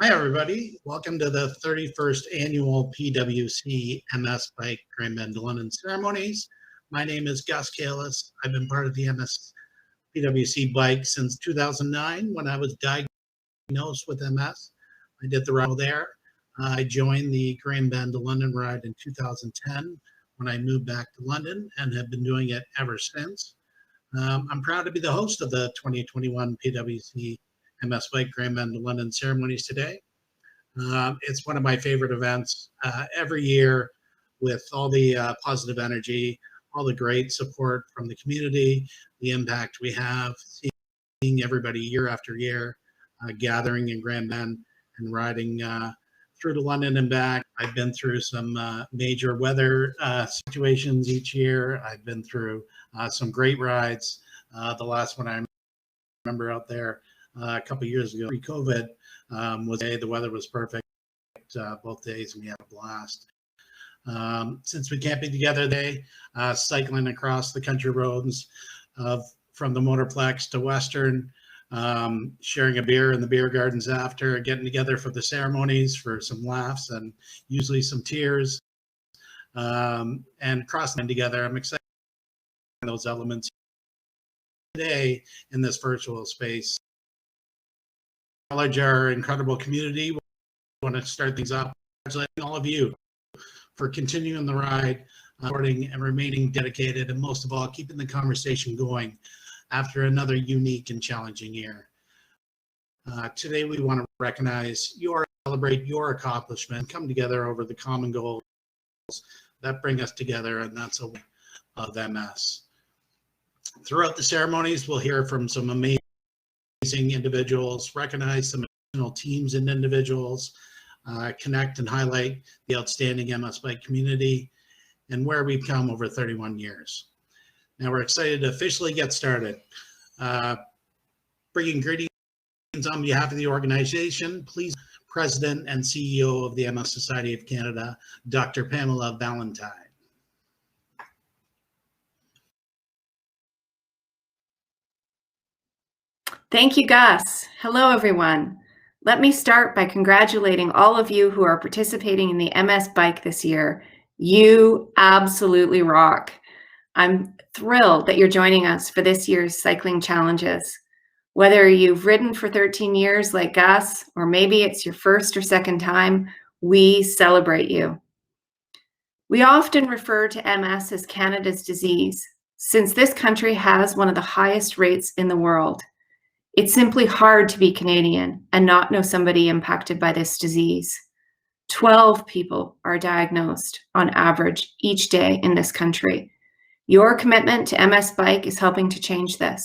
Hi, everybody. Welcome to the 31st annual PwC MS Bike Grand Bend to London Ceremonies. My name is Gus Lapointe. I've been part of the PwC Bike since 2009 when I was diagnosed with MS. I did the ride there. I joined the Grand Bend to London ride in 2010 when I moved back to London and have been doing it ever since. I'm proud to be the host of the 2021 PwC MS Bike Grand Bend to London Ceremonies today. It's one of my favorite events every year, with all the positive energy, all the great support from the community, the impact we have, seeing everybody year after year gathering in Grand Bend and riding through to London and back. I've been through some major weather situations each year. I've been through some great rides. The last one I remember out there a couple of years ago, pre-COVID, was the weather was perfect both days, and we had a blast. Since we can't be together today, cycling across the country roads from the Motorplex to Western, sharing a beer in the beer gardens after, getting together for the ceremonies for some laughs and usually some tears, and crossing together. I'm excited for those elements today in this virtual space. Acknowledge our incredible community. We want to start things off congratulating all of you for continuing the ride, supporting and remaining dedicated, and most of all, keeping the conversation going after another unique and challenging year. Today, we want to recognize celebrate your accomplishment, come together over the common goals that bring us together, and that's a of MS. Throughout the ceremonies, we'll hear from some amazing individuals, recognize some additional teams and individuals, connect and highlight the outstanding MS Bike community and where we've come over 31 years. Now we're excited to officially get started. Bringing greetings on behalf of the organization, please, President and CEO of the MS Society of Canada, Dr. Pamela Valentine. Thank you, Gus. Hello, everyone. Let me start by congratulating all of you who are participating in the MS Bike this year. You absolutely rock. I'm thrilled that you're joining us for this year's cycling challenges. Whether you've ridden for 13 years like Gus, or maybe it's your first or second time, we celebrate you. We often refer to MS as Canada's disease, since this country has one of the highest rates in the world. It's simply hard to be Canadian and not know somebody impacted by this disease. 12 people are diagnosed on average each day in this country. Your commitment to MS Bike is helping to change this.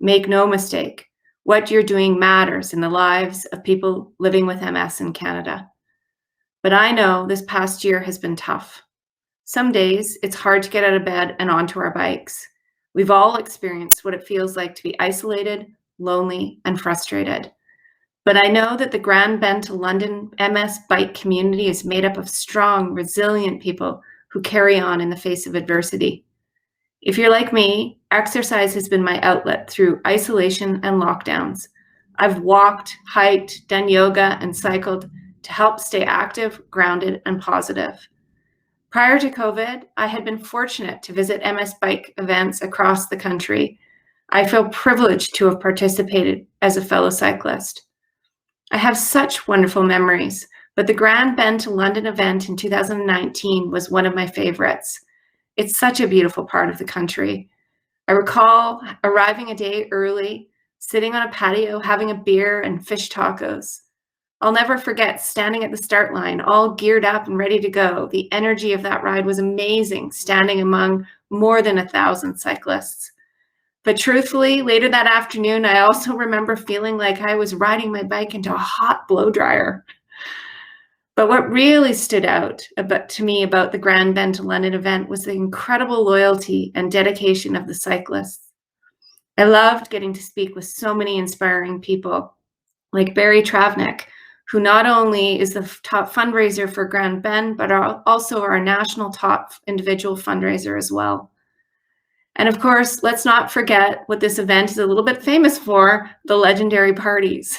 Make no mistake, what you're doing matters in the lives of people living with MS in Canada. But I know this past year has been tough. Some days it's hard to get out of bed and onto our bikes. We've all experienced what it feels like to be isolated, lonely, and frustrated. But I know that the Grand Bend to London MS Bike community is made up of strong, resilient people who carry on in the face of adversity. If you're like me, exercise has been my outlet through isolation and lockdowns. I've walked, hiked, done yoga, and cycled to help stay active, grounded, and positive. Prior to COVID, I had been fortunate to visit MS Bike events across the country. I feel privileged to have participated as a fellow cyclist. I have such wonderful memories, but the Grand Bend to London event in 2019 was one of my favorites. It's such a beautiful part of the country. I recall arriving a day early, sitting on a patio, having a beer and fish tacos. I'll never forget standing at the start line, all geared up and ready to go. The energy of that ride was amazing, standing among more than 1,000 cyclists. But truthfully, later that afternoon, I also remember feeling like I was riding my bike into a hot blow dryer. But what really stood out to me about the Grand Bend to London event was the incredible loyalty and dedication of the cyclists. I loved getting to speak with so many inspiring people, like Barry Travnik, who not only is the top fundraiser for Grand Bend, but also our national top individual fundraiser as well. And of course, let's not forget what this event is a little bit famous for, the legendary parties.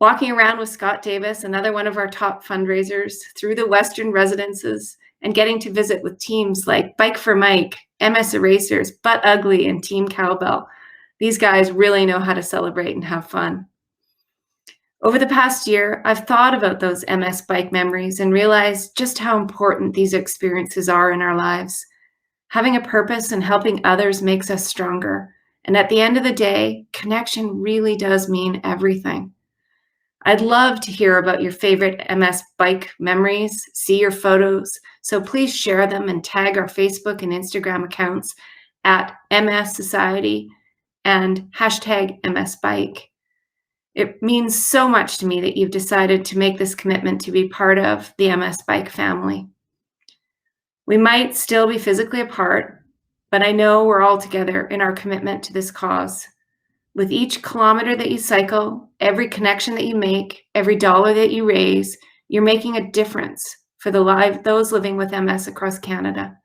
Walking around with Scott Davis, another one of our top fundraisers, through the Western residences, and getting to visit with teams like Bike for Mike, MS Erasers, Butt Ugly, and Team Cowbell. These guys really know how to celebrate and have fun. Over the past year, I've thought about those MS Bike memories and realized just how important these experiences are in our lives. Having a purpose and helping others makes us stronger. And at the end of the day, connection really does mean everything. I'd love to hear about your favorite MS Bike memories, see your photos, so please share them and tag our Facebook and Instagram accounts at MS Society and hashtag MS Bike. It means so much to me that you've decided to make this commitment to be part of the MS Bike family. We might still be physically apart, but I know we're all together in our commitment to this cause. With each kilometer that you cycle, every connection that you make, every dollar that you raise, you're making a difference for those living with MS across Canada.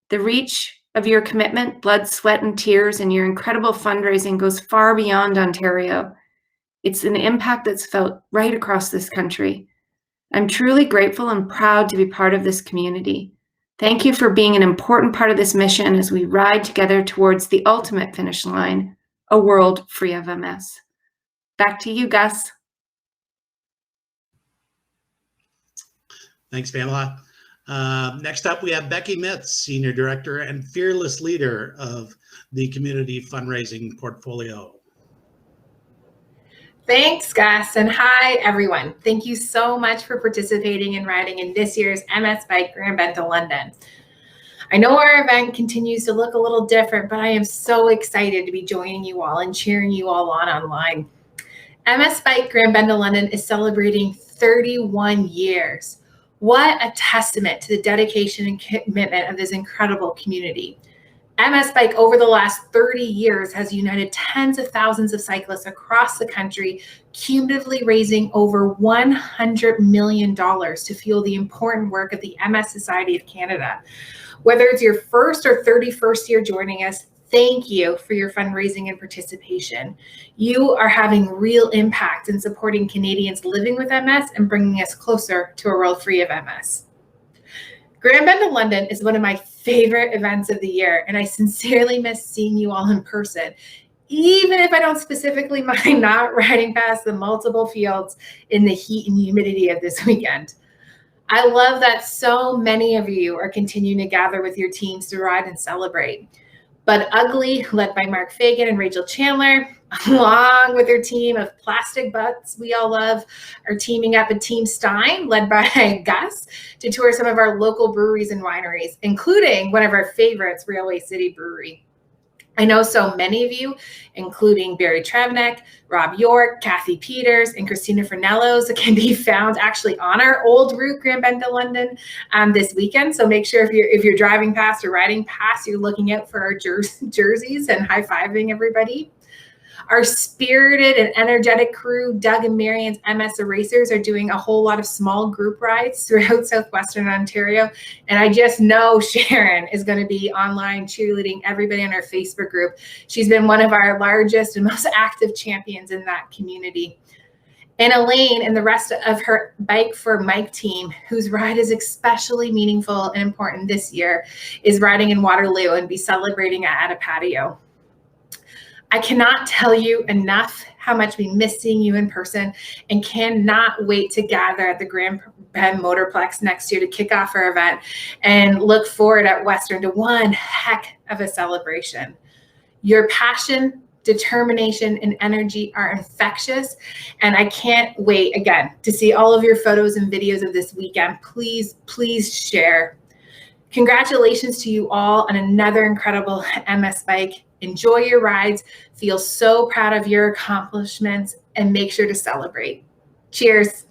The reach of your commitment, blood, sweat, and tears, and your incredible fundraising goes far beyond Ontario. It's an impact that's felt right across this country. I'm truly grateful and proud to be part of this community. Thank you for being an important part of this mission as we ride together towards the ultimate finish line, a world free of MS. Back to you, Gus. Thanks, Pamela. Next up, we have Becky Mitz, Senior Director and Fearless Leader of the Community Fundraising Portfolio. Thanks, Gus, and hi, everyone. Thank you so much for participating and riding in this year's MS Bike Grand Bend to London. I know our event continues to look a little different, but I am so excited to be joining you all and cheering you all on online. MS Bike Grand Bend to London is celebrating 31 years. What a testament to the dedication and commitment of this incredible community. MS Bike over the last 30 years has united tens of thousands of cyclists across the country, cumulatively raising over $100 million to fuel the important work of the MS Society of Canada. Whether it's your first or 31st year joining us, thank you for your fundraising and participation. You are having real impact in supporting Canadians living with MS and bringing us closer to a world free of MS. Grand Bend to London is one of my favorite events of the year, and I sincerely miss seeing you all in person, even if I don't specifically mind not riding past the multiple fields in the heat and humidity of this weekend. I love that so many of you are continuing to gather with your teams to ride and celebrate. But Ugly, led by Mark Fagan and Rachel Chandler, along with their team of plastic butts we all love, are teaming up with Team Stein, led by Gus, to tour some of our local breweries and wineries, including one of our favorites, Railway City Brewery. I know so many of you, including Barry Trevnick, Rob York, Kathy Peters, and Christina Fernellos, can be found actually on our old route, Grand Bend to London, this weekend. So make sure if you're driving past or riding past, you're looking out for our jerseys and high-fiving everybody. Our spirited and energetic crew, Doug and Marion's MS Erasers, are doing a whole lot of small group rides throughout southwestern Ontario. And I just know Sharon is going to be online cheerleading everybody in our Facebook group. She's been one of our largest and most active champions in that community. And Elaine and the rest of her Bike for Mike team, whose ride is especially meaningful and important this year, is riding in Waterloo and be celebrating at a patio. I cannot tell you enough how much we miss seeing you in person and cannot wait to gather at the Grand Bend Motorplex next year to kick off our event and look forward at Western to one heck of a celebration. Your passion, determination, and energy are infectious, and I can't wait again to see all of your photos and videos of this weekend. Please, please share. Congratulations to you all on another incredible MS Bike. Enjoy your rides, feel so proud of your accomplishments, and make sure to celebrate. Cheers.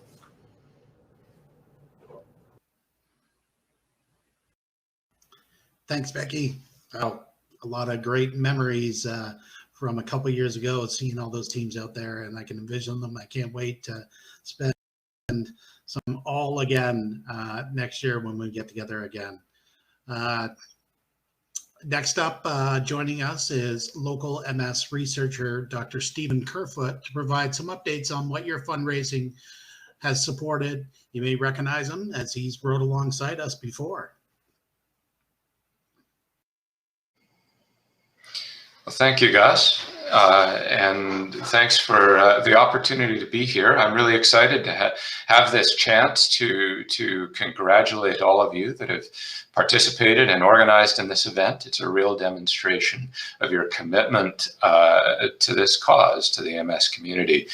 Thanks, Becky. Oh, a lot of great memories from a couple years ago, seeing all those teams out there, and I can envision them. I can't wait to spend some all again next year when we get together again. Next up, joining us is local MS researcher, Dr. Stephen Kerfoot, to provide some updates on what your fundraising has supported. You may recognize him as he's rode alongside us before. Well, thank you, Gus, and thanks for the opportunity to be here. I'm really excited to have this chance to congratulate all of you that have participated and organized in this event. It's a real demonstration of your commitment to this cause, to the MS community.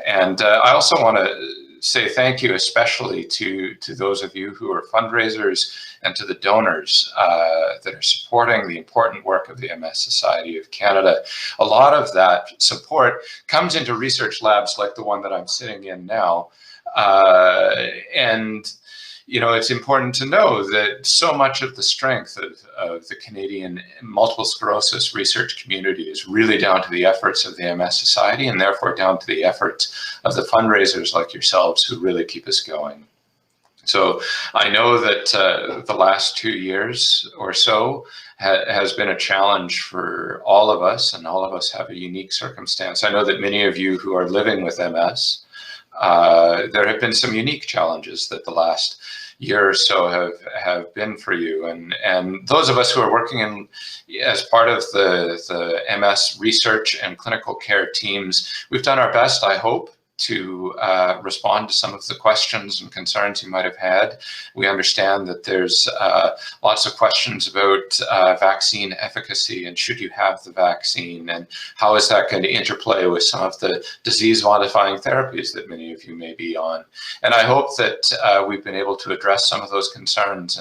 And I also want to say thank you especially to those of you who are fundraisers and to the donors that are supporting the important work of the MS Society of Canada. A lot of that support comes into research labs like the one that I'm sitting in now. And you know, it's important to know that so much of the strength of the Canadian multiple sclerosis research community is really down to the efforts of the MS Society, and therefore down to the efforts of the fundraisers like yourselves who really keep us going. So I know that the last 2 years or so has been a challenge for all of us, and all of us have a unique circumstance. I know that many of you who are living with MS, there have been some unique challenges that the last year or so have been for you, and those of us who are working in as part of the MS research and clinical care teams, we've done our best, I hope, to respond to some of the questions and concerns you might have had. We understand that there's lots of questions about vaccine efficacy and should you have the vaccine, and how is that going to interplay with some of the disease-modifying therapies that many of you may be on. And I hope that we've been able to address some of those concerns,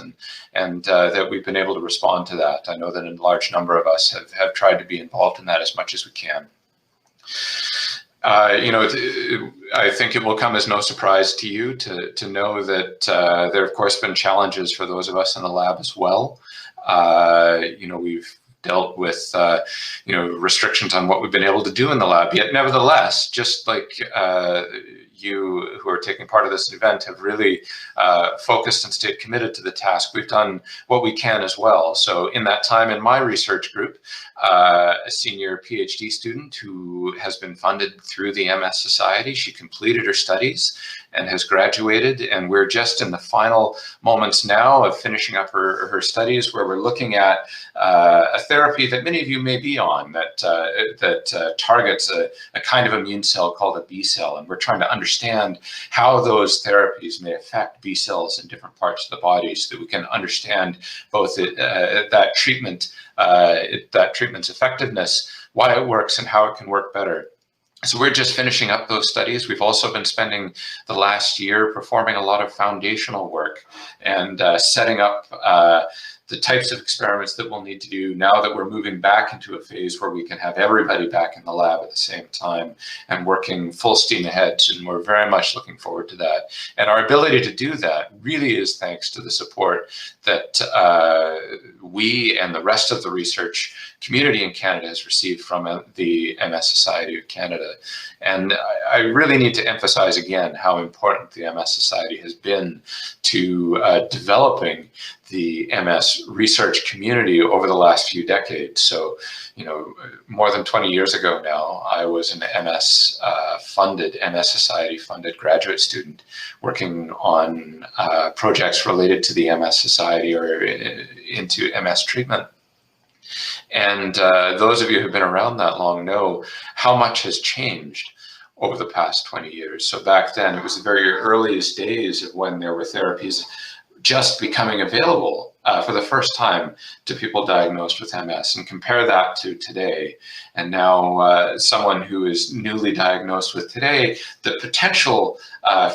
and that we've been able to respond to that. I know that a large number of us have tried to be involved in that as much as we can. You know, I think it will come as no surprise to you to know that there have, of course, been challenges for those of us in the lab as well. You know, we've dealt with, you know, restrictions on what we've been able to do in the lab. Yet, nevertheless, just like you who are taking part of this event have really focused and stayed committed to the task, we've done what we can as well. So in that time in my research group, a senior PhD student who has been funded through the MS Society, she completed her studies and has graduated, and we're just in the final moments now of finishing up her studies, where we're looking at a therapy that many of you may be on that targets a kind of immune cell called a B cell, and we're trying to understand how those therapies may affect B cells in different parts of the body, so that we can understand both that treatment's effectiveness, why it works, and how it can work better. So we're just finishing up those studies. We've also been spending the last year performing a lot of foundational work and setting up the types of experiments that we'll need to do now that we're moving back into a phase where we can have everybody back in the lab at the same time and working full steam ahead. And we're very much looking forward to that. And our ability to do that really is thanks to the support that we and the rest of the research community in Canada has received from the MS Society of Canada. And I really need to emphasize again how important the MS Society has been to developing the MS research community over the last few decades. So, you know, more than 20 years ago now, I was an MS Society funded graduate student working on projects related to the MS Society or into MS treatment. And those of you who've been around that long know how much has changed over the past 20 years. So back then, it was the very earliest days of when there were therapies just becoming available for the first time to people diagnosed with MS, and compare that to today. And now someone who is newly diagnosed with today, the potential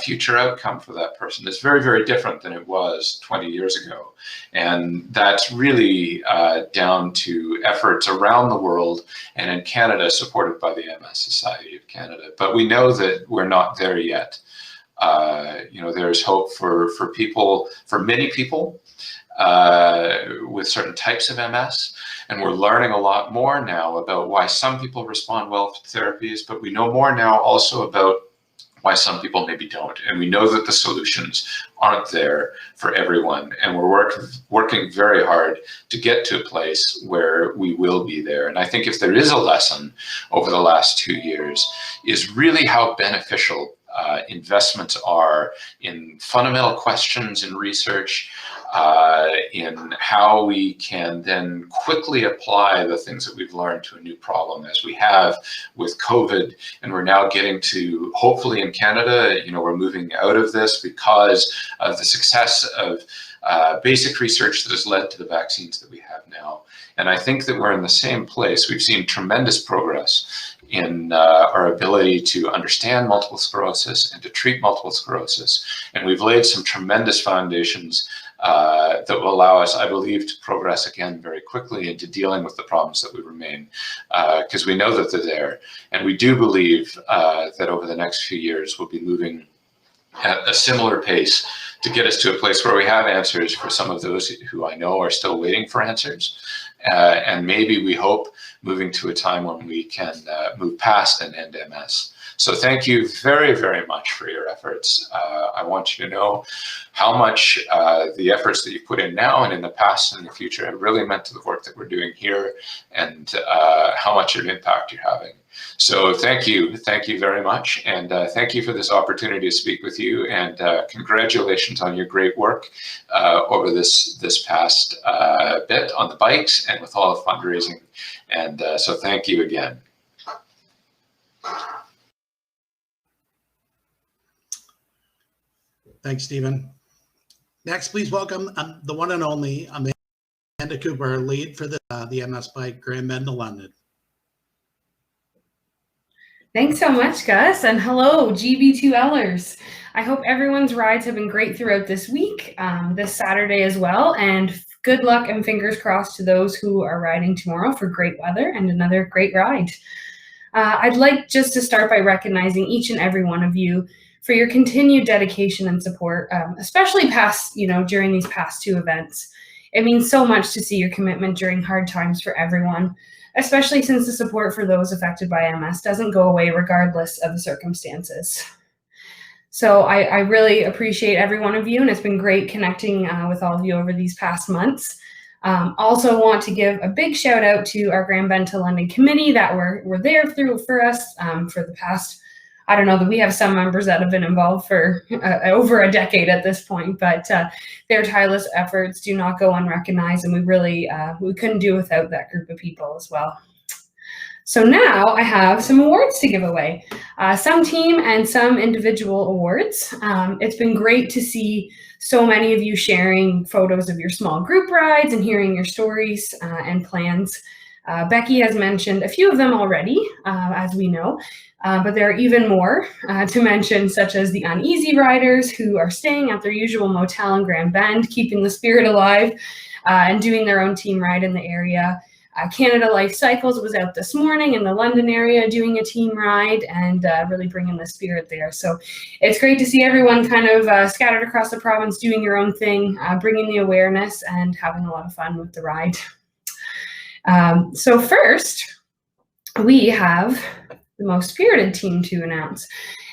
future outcome for that person is very, very different than it was 20 years ago. And that's really down to efforts around the world and in Canada supported by the MS Society of Canada. But we know that we're not there yet. You know, there's hope for people, for many people with certain types of MS, and we're learning a lot more now about why some people respond well to therapies, but we know more now also about why some people maybe don't. And we know that the solutions aren't there for everyone. And we're working very hard to get to a place where we will be there. And I think if there is a lesson over the last 2 years, is really how beneficial investments are in fundamental questions in research, in how we can then quickly apply the things that we've learned to a new problem, as we have with COVID. And we're now getting to, hopefully in Canada, we're moving out of this because of the success of basic research that has led to the vaccines that we have now. And I think that we're in the same place. We've seen tremendous progress in our ability to understand multiple sclerosis and to treat multiple sclerosis. And we've laid some tremendous foundations that will allow us, I believe, to progress again very quickly into dealing with the problems that we remain, because we know that they're there. And we do believe that over the next few years, we'll be moving at a similar pace to get us to a place where we have answers for some of those who I know are still waiting for answers. And maybe we hope moving to a time when we can move past and end MS. So thank you very, very much for your efforts. I want you to know how much the efforts that you put in now and in the past and in the future have really meant to the work that we're doing here, and how much of an impact you're having. So thank you very much, and thank you for this opportunity to speak with you, and congratulations on your great work over this past bit on the bikes and with all the fundraising, and so thank you again. Thanks, Stephen. Next, please welcome the one and only Amanda Cooper, lead for the MS Bike Grand Bend to London. Thanks so much, Gus, and hello, GB2Lers. I hope everyone's rides have been great throughout this week, this Saturday as well, and good luck and fingers crossed to those who are riding tomorrow for great weather and another great ride. I'd like just to start by recognizing each and every one of you for your continued dedication and support, especially during these past two events. It means so much to see your commitment during hard times for everyone, especially since the support for those affected by MS doesn't go away regardless of the circumstances. So I really appreciate every one of you, and it's been great connecting with all of you over these past months. Also want to give a big shout out to our Grand Bend to London committee that were there for us for the past, I don't know, that we have some members that have been involved for over a decade at this point, but their tireless efforts do not go unrecognized, and we couldn't do without that group of people as well. So now I have some awards to give away, some team and some individual awards. It's been great to see so many of you sharing photos of your small group rides and hearing your stories and plans. Becky has mentioned a few of them already, as we know, but there are even more to mention, such as the uneasy riders who are staying at their usual motel in Grand Bend, keeping the spirit alive and doing their own team ride in the area. Canada Life Cycles was out this morning in the London area doing a team ride and really bringing the spirit there. So it's great to see everyone kind of scattered across the province doing your own thing, bringing the awareness and having a lot of fun with the ride. So first, we have the most spirited team to announce.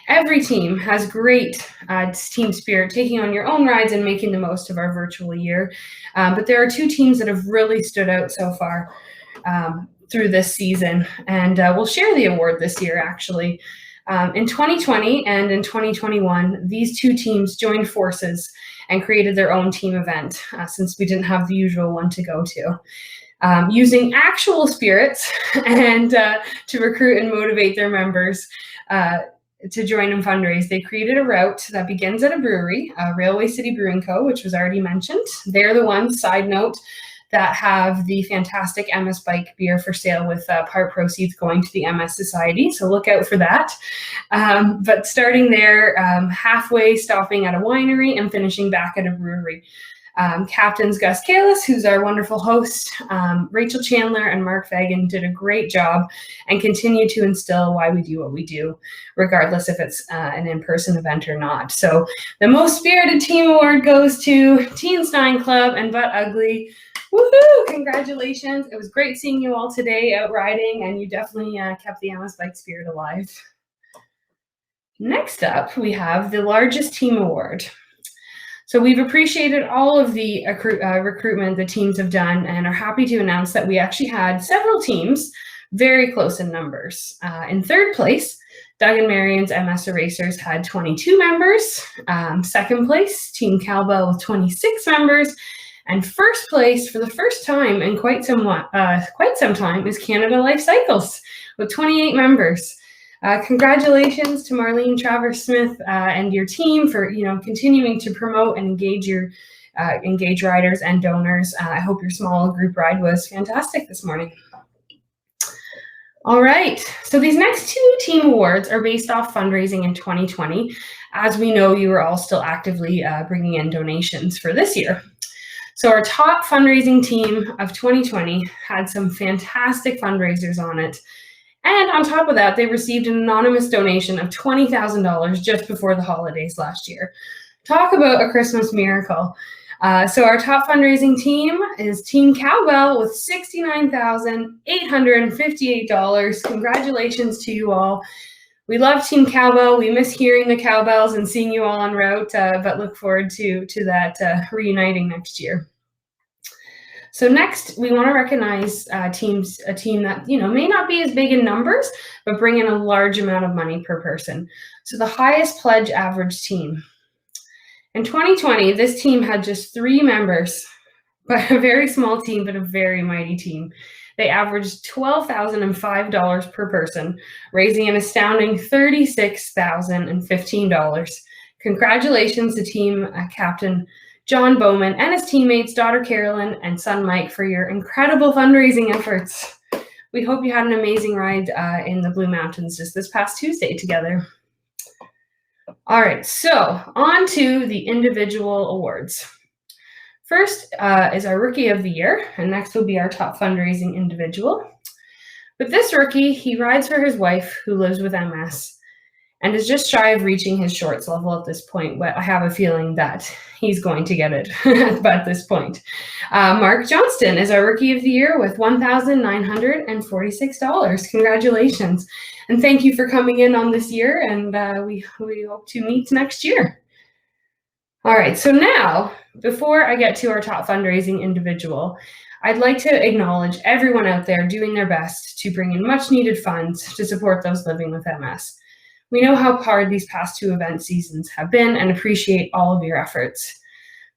Every team has great team spirit, taking on your own rides and making the most of our virtual year. But there are two teams that have really stood out so far through this season, and we'll share the award this year, actually. In 2020 and in 2021, these two teams joined forces and created their own team event, since we didn't have the usual one to go to. Using actual spirits and to recruit and motivate their members to join and fundraise, they created a route that begins at a brewery, Railway City Brewing Co., which was already mentioned. They're the ones, side note, that have the fantastic MS Bike beer for sale, with part proceeds going to the MS Society, so look out for that. But starting there, halfway stopping at a winery and finishing back at a brewery. Captains Gus Kalis, who's our wonderful host, Rachel Chandler and Mark Fagan did a great job and continue to instill why we do what we do, regardless if it's an in-person event or not. So the most spirited team award goes to Teen Stein Club and Butt Ugly. Woohoo! Congratulations. It was great seeing you all today out riding, and you definitely kept the MS Bike spirit alive. Next up, we have the largest team award. So we've appreciated all of the recruitment the teams have done and are happy to announce that we actually had several teams very close in numbers. In third place, Doug and Marion's MS Erasers had 22 members. Second place, Team Cowbell with 26 members. And first place, for the first time in quite some time, is Canada Life Cycles with 28 members. Congratulations to Marlene Travers Smith and your team for continuing to promote and engage riders and donors. I hope your small group ride was fantastic this morning. All right, so these next two team awards are based off fundraising in 2020. As we know, you are all still actively bringing in donations for this year. So our top fundraising team of 2020 had some fantastic fundraisers on it. And on top of that, they received an anonymous donation of $20,000 just before the holidays last year. Talk about a Christmas miracle. So our top fundraising team is Team Cowbell with $69,858. Congratulations to you all. We love Team Cowbell. We miss hearing the cowbells and seeing you all en route, but look forward to that reuniting next year. So next, we want to recognize a team that may not be as big in numbers, but bring in a large amount of money per person. So the highest pledge average team. In 2020, this team had just 3 members, but a very small team, but a very mighty team. They averaged $12,005 per person, raising an astounding $36,015. Congratulations to team captain John Bowman and his teammates, daughter Carolyn and son Mike, for your incredible fundraising efforts. We hope you had an amazing ride in the Blue Mountains just this past Tuesday together. All right, so on to the individual awards. First is our Rookie of the Year, and next will be our top fundraising individual. With this rookie, he rides for his wife who lives with MS and is just shy of reaching his shorts level at this point, but I have a feeling that he's going to get it at this point. Mark Johnston is our Rookie of the Year with $1,946. Congratulations. And thank you for coming in on this year, and we hope to meet next year. All right, so now, before I get to our top fundraising individual, I'd like to acknowledge everyone out there doing their best to bring in much needed funds to support those living with MS. We know how hard these past 2 event seasons have been and appreciate all of your efforts.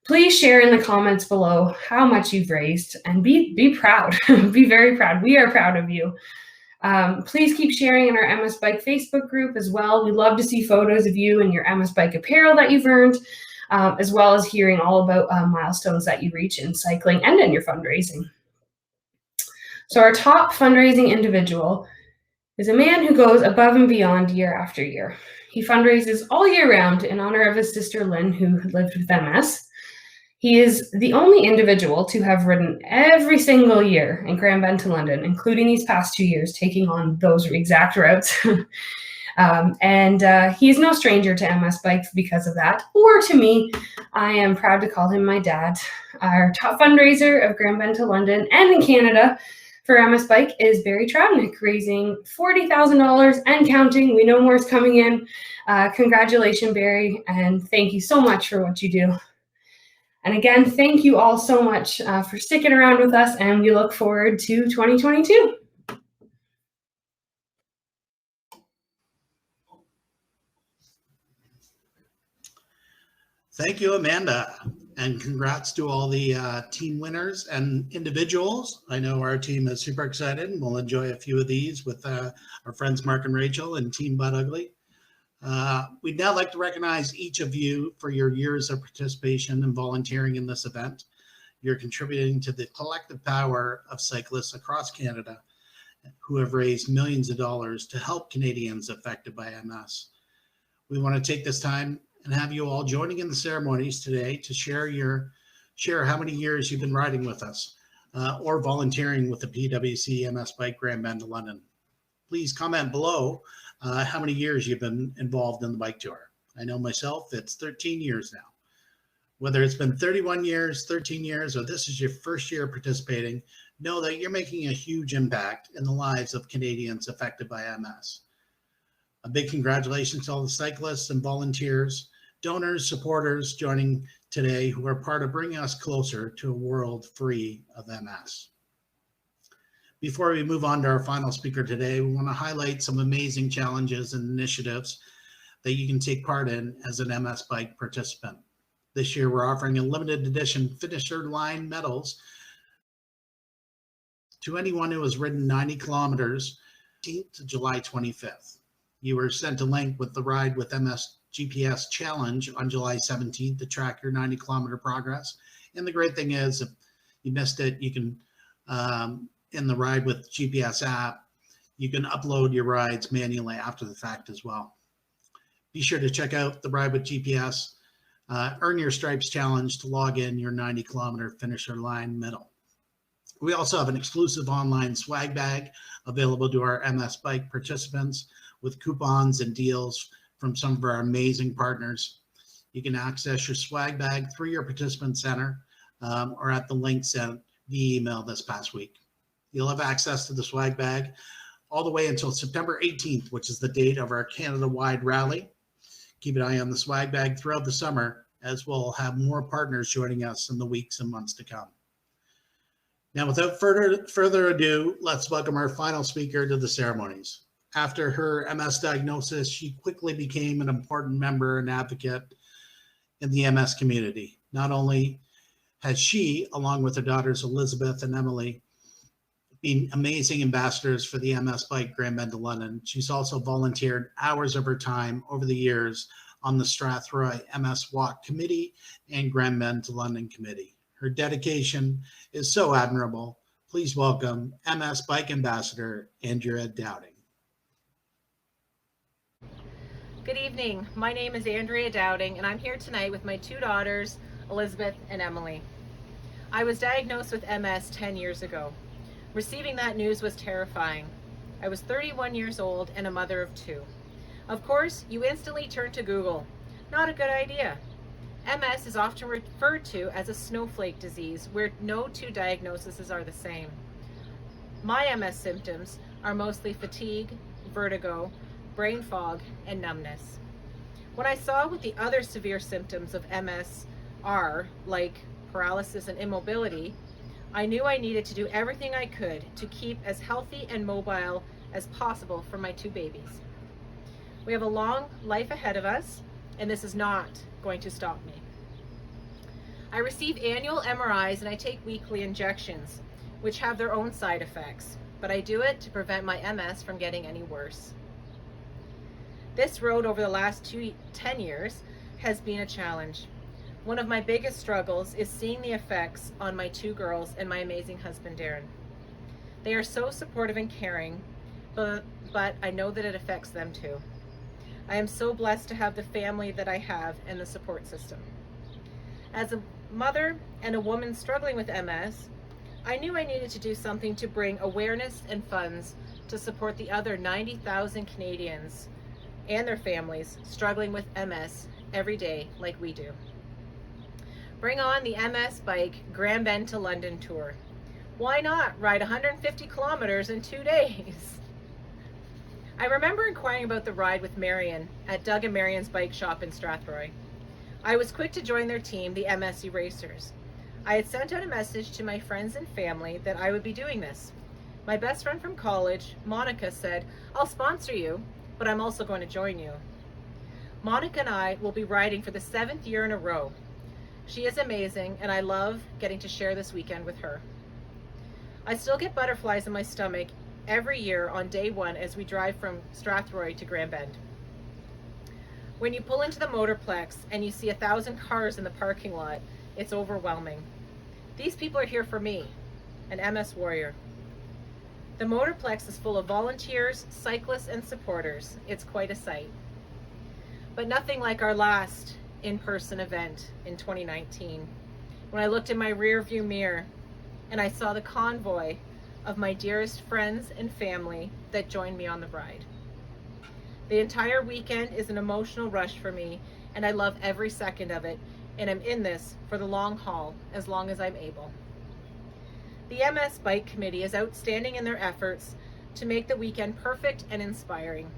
Please share in the comments below how much you've raised and be proud, be very proud. We are proud of you. Please keep sharing in our MS Bike Facebook group as well. We love to see photos of you and your MS Bike apparel that you've earned, as well as hearing all about milestones that you reach in cycling and in your fundraising. So our top fundraising individual is a man who goes above and beyond year after year. He fundraises all year round in honor of his sister Lynn, who lived with MS. He is the only individual to have ridden every single year in Grand Bend to London, including these past 2 years, taking on those exact routes. He is no stranger to MS Bike because of that, or to me. I am proud to call him my dad. Our top fundraiser of Grand Bend to London and in Canada for MS Bike is Barry Travnik, raising $40,000 and counting. We know more is coming in. Congratulations, Barry, and thank you so much for what you do. And again, thank you all so much for sticking around with us, and we look forward to 2022. Thank you, Amanda, and congrats to all the team winners and individuals. I know our team is super excited, and we'll enjoy a few of these with our friends Mark and Rachel and Team Butt Ugly. We'd now like to recognize each of you for your years of participation and volunteering in this event. You're contributing to the collective power of cyclists across Canada who have raised millions of dollars to help Canadians affected by MS. We want to take this time and have you all joining in the ceremonies today to share how many years you've been riding with us or volunteering with the PwC MS Bike Grand Bend to London. Please comment below how many years you've been involved in the bike tour. I know myself, it's 13 years now. Whether it's been 31 years, 13 years, or this is your first year participating, know that you're making a huge impact in the lives of Canadians affected by MS. A big congratulations to all the cyclists and volunteers, donors, supporters joining today who are part of bringing us closer to a world free of MS. Before we move on to our final speaker today, we want to highlight some amazing challenges and initiatives that you can take part in as an MS Bike participant. This year, we're offering a limited edition finisher line medals to anyone who has ridden 90 kilometers to July 25th. You were sent a link with the Ride with MS GPS challenge on July 17th to track your 90 kilometer progress. And the great thing is, if you missed it, you can, in the Ride with GPS app, you can upload your rides manually after the fact as well. Be sure to check out the Ride with GPS, Earn Your Stripes challenge to log in your 90 kilometer finisher line medal. We also have an exclusive online swag bag available to our MS Bike participants with coupons and deals from some of our amazing partners. You can access your swag bag through your participant center or at the link sent via email this past week. You'll have access to the swag bag all the way until September 18th, which is the date of our Canada-wide rally. Keep an eye on the swag bag throughout the summer, as we'll have more partners joining us in the weeks and months to come. Now, without further ado, let's welcome our final speaker to the ceremonies. After her MS diagnosis, she quickly became an important member and advocate in the MS community. Not only has she, along with her daughters Elizabeth and Emily, been amazing ambassadors for the MS Bike Grand Bend to London, she's also volunteered hours of her time over the years on the Strathroy MS Walk Committee and Grand Bend to London Committee. Her dedication is so admirable. Please welcome MS Bike Ambassador Andrea Dowding. Good evening. My name is Andrea Dowding, and I'm here tonight with my two daughters, Elizabeth and Emily. I was diagnosed with MS 10 years ago. Receiving that news was terrifying. I was 31 years old and a mother of two. Of course, you instantly turn to Google. Not a good idea. MS is often referred to as a snowflake disease, where no two diagnoses are the same. My MS symptoms are mostly fatigue, vertigo, brain fog, and numbness. When I saw what the other severe symptoms of MS are, like paralysis and immobility, I knew I needed to do everything I could to keep as healthy and mobile as possible for my two babies. We have a long life ahead of us, and this is not going to stop me. I receive annual MRIs and I take weekly injections, which have their own side effects, but I do it to prevent my MS from getting any worse. This road over the last 10 years has been a challenge. One of my biggest struggles is seeing the effects on my two girls and my amazing husband, Darren. They are so supportive and caring, but I know that it affects them too. I am so blessed to have the family that I have and the support system. As a mother and a woman struggling with MS, I knew I needed to do something to bring awareness and funds to support the other 90,000 Canadians and their families struggling with MS every day like we do. Bring on the MS Bike Grand Bend to London tour. Why not ride 150 kilometers in 2 days? I remember inquiring about the ride with Marion at Doug and Marion's bike shop in Strathroy. I was quick to join their team, the MS Erasers. I had sent out a message to my friends and family that I would be doing this. My best friend from college, Monica, said, "I'll sponsor you, but I'm also going to join you." Monica and I will be riding for the 7th year in a row. She is amazing, and I love getting to share this weekend with her. I still get butterflies in my stomach every year on day one as we drive from Strathroy to Grand Bend. When you pull into the Motorplex and you see 1,000 cars in the parking lot, it's overwhelming. These people are here for me, an MS warrior. The Motorplex is full of volunteers, cyclists, and supporters. It's quite a sight. But nothing like our last in-person event in 2019, when I looked in my rear-view mirror and I saw the convoy of my dearest friends and family that joined me on the ride. The entire weekend is an emotional rush for me, and I love every second of it, and I'm in this for the long haul as long as I'm able. The MS Bike Committee is outstanding in their efforts to make the weekend perfect and inspiring.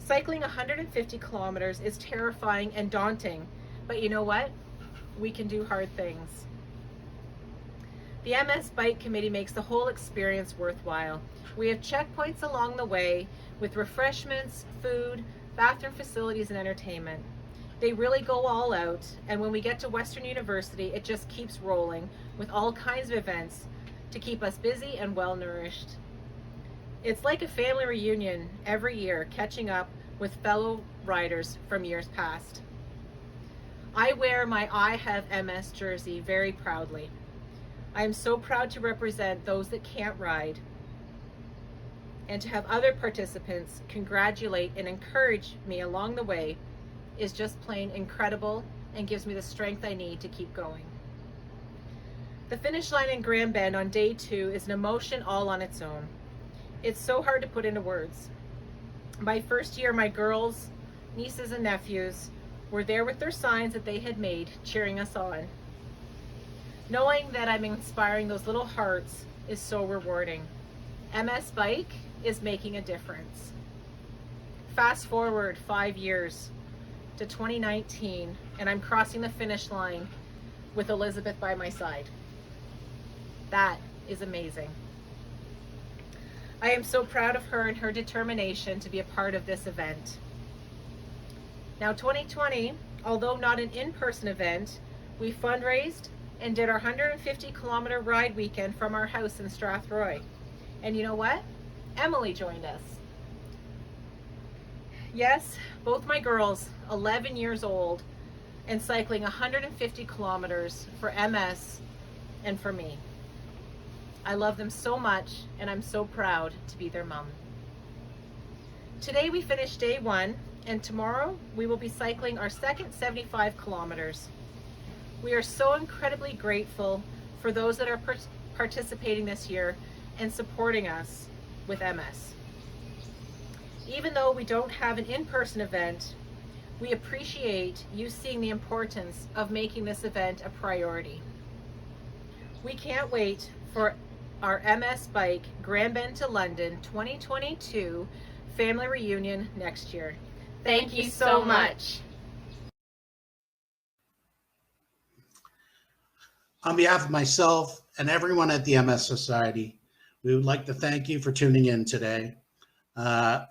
Cycling 150 kilometers is terrifying and daunting, but you know what? We can do hard things. The MS Bike Committee makes the whole experience worthwhile. We have checkpoints along the way with refreshments, food, bathroom facilities, and entertainment. They really go all out, and when we get to Western University, it just keeps rolling with all kinds of events to keep us busy and well-nourished. It's like a family reunion every year, catching up with fellow riders from years past. I wear my I Have MS jersey very proudly. I am so proud to represent those that can't ride, and to have other participants congratulate and encourage me along the way is just plain incredible and gives me the strength I need to keep going. The finish line in Grand Bend on day 2 is an emotion all on its own. It's so hard to put into words. My first year, my girls, nieces and nephews were there with their signs that they had made, cheering us on. Knowing that I'm inspiring those little hearts is so rewarding. MS Bike is making a difference. Fast forward 5 years to 2019, and I'm crossing the finish line with Elizabeth by my side. That is amazing. I am so proud of her and her determination to be a part of this event. Now 2020, although not an in-person event, we fundraised and did our 150-kilometer ride weekend from our house in Strathroy. And you know what? Emily joined us. Yes, both my girls, 11 years old, and cycling 150 kilometers for MS and for me. I love them so much, and I'm so proud to be their mom. Today we finished day 1, and tomorrow we will be cycling our second 75 kilometers. We are so incredibly grateful for those that are participating this year and supporting us with MS. Even though we don't have an in-person event, we appreciate you seeing the importance of making this event a priority. We can't wait for our MS Bike Grand Bend to London 2022 family reunion next year. Thank you so much. On behalf of myself and everyone at the MS Society, we would like to thank you for tuning in today.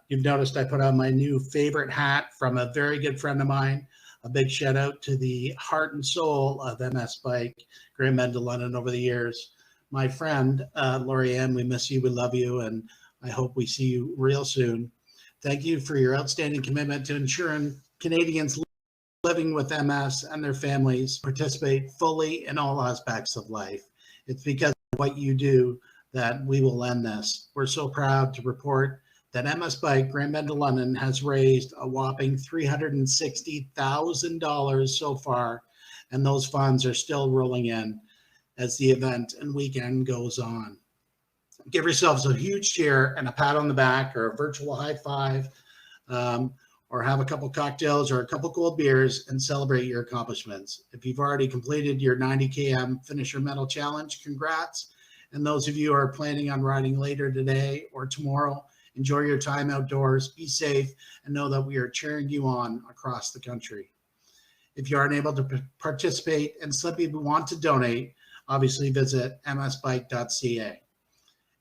You've noticed I put on my new favorite hat from a very good friend of mine. A big shout out to the heart and soul of MS Bike, Grand Bend to London over the years. My friend, Lorianne, we miss you, we love you, and I hope we see you real soon. Thank you for your outstanding commitment to ensuring Canadians living with MS and their families participate fully in all aspects of life. It's because of what you do that we will end this. We're so proud to report that MS Bike Grand Bend to London has raised a whopping $360,000 so far, and those funds are still rolling in as the event and weekend goes on. Give yourselves a huge cheer and a pat on the back or a virtual high five, or have a couple cocktails or a couple cold beers and celebrate your accomplishments. If you've already completed your 90 km Finisher Medal Challenge, congrats. And those of you who are planning on riding later today or tomorrow, enjoy your time outdoors, be safe, and know that we are cheering you on across the country. If you aren't able to participate and simply want to donate, obviously visit msbike.ca.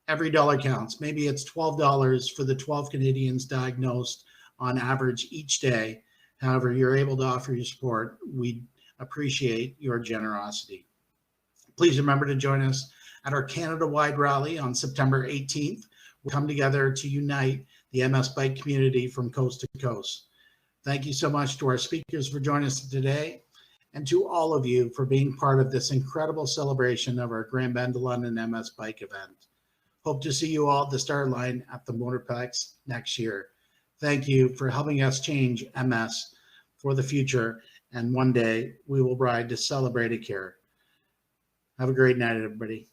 Every dollar counts. Maybe it's $12 for the 12 Canadians diagnosed on average each day. However, you're able to offer your support. We appreciate your generosity. Please remember to join us at our Canada-wide rally on September 18th. We'll come together to unite the MS Bike community from coast to coast. Thank you so much to our speakers for joining us today, and to all of you for being part of this incredible celebration of our Grand Bend to London MS Bike event. Hope to see you all at the start line at the Motorplex next year. Thank you for helping us change MS for the future, and one day we will ride to celebrate a cure. Have a great night, everybody.